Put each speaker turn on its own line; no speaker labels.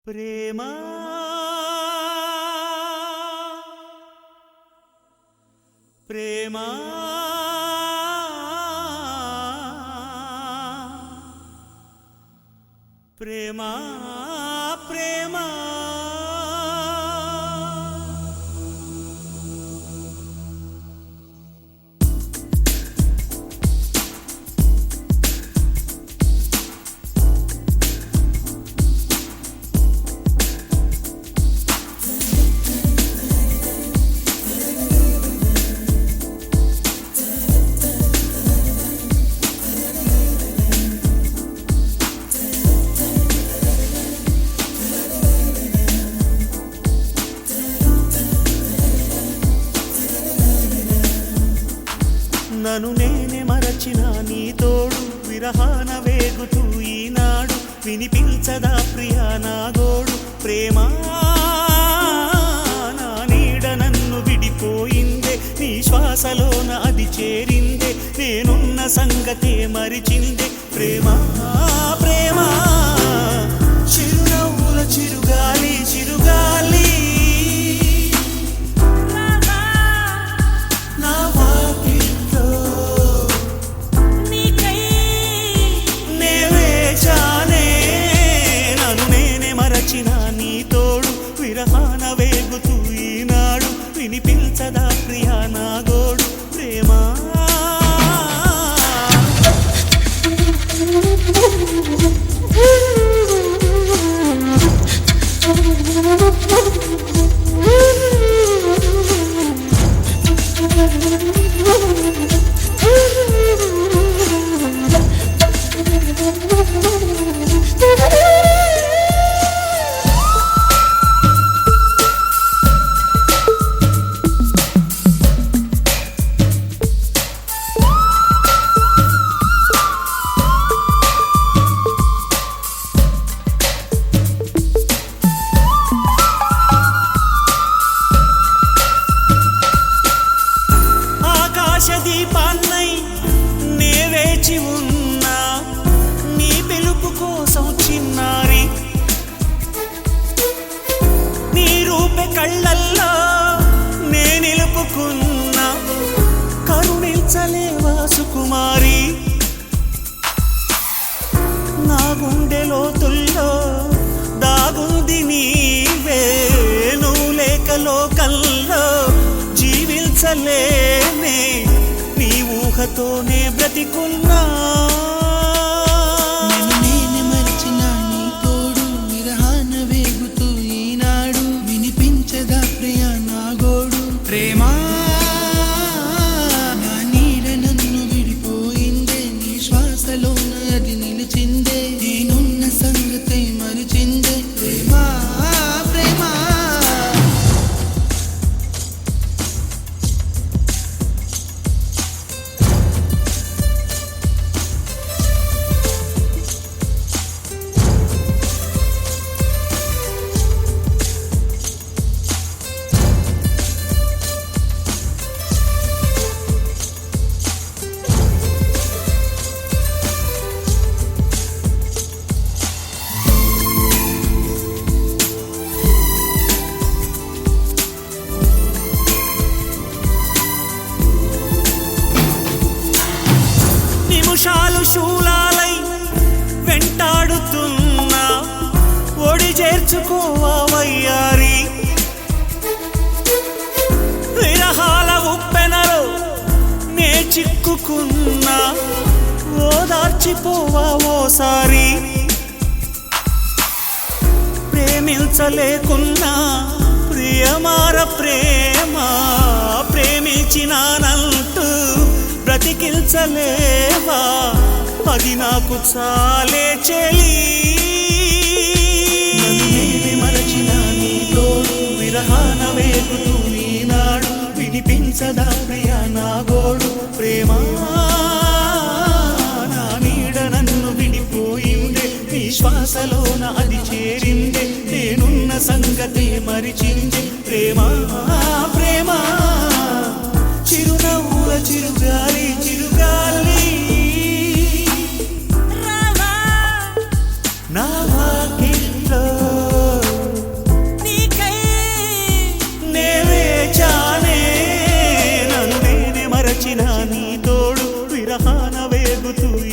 ప్రేమా ప్రేమా ప్రేమా ప్రేమా నన్ను నేనే మరచిన నీ తోడు విరహాన వేగుతూ ఈనాడు వినిపించదా ప్రియా నా గోడు ప్రేమా నా నీడ నన్ను విడిపోయిందే నీ శ్వాసలోన అది చేరిందే నేనున్న సంగతే మరిచిందే ప్రేమా ప్రేమా చిరునవ్వుల చిరుగాలి చిరుగాలి విరహాన వేగుతూ ఈనాడు వినిపించదా ప్రియా నా గోడు ప్రేమా దీపాన్నై నే వేచి ఉన్నా నీ పిలుపు కోసం చిన్నారి నీ రూపే కళ్ళల్లో నే నిలుపుకున్నా కరుణించలేవా సుకుమారి నా గుండె లోతుల్లో దాగుంది నీవే నువ్వు లేక లోకల్లో జీవించలేనే నీ ఊహతోనే బ్రతికున్నా
నేనే మరిచిన నీ తోడు విరహాన వేగుతూ ఈనాడు వినిపించదా ప్రియా నా గోడు ప్రేమా నా నీడ నన్ను విడిపోయిందే నీ శ్వాసలోన అది నిలిచిందే నేనున్న సంగతే మరిచిందే ప్రేమా ప్రేమా
నిమిషాలు శూలాలై వెంటాడుతున్నా ఒడి చేర్చుకోవా వయ్యారి విరహాల ఉప్పెనలో నే చిక్కుకున్నా ఓదార్చిపోవా ఓసారి ప్రేమించలేకున్నా ప్రియమార ప్రేమ ప్రేమించినానంటూ బ్రతికించలేవా అది నాకు చాలే చెలి మరచిన నీ తోడు విరహాన వేగుతూ ఈనాడు వినిపించదా ప్రియా నా గోడు ప్రేమా నా నీడ నన్ను విడిపోయిందే నీ శ్వాసలోన అది చేరిందే నేనున్న సంగతే మరిచిందే ప్రేమా ప్రేమా చిరునవ్వుల చిరుగాలి చిరుగాలి నా వాకిట్లో తిరుగుతూ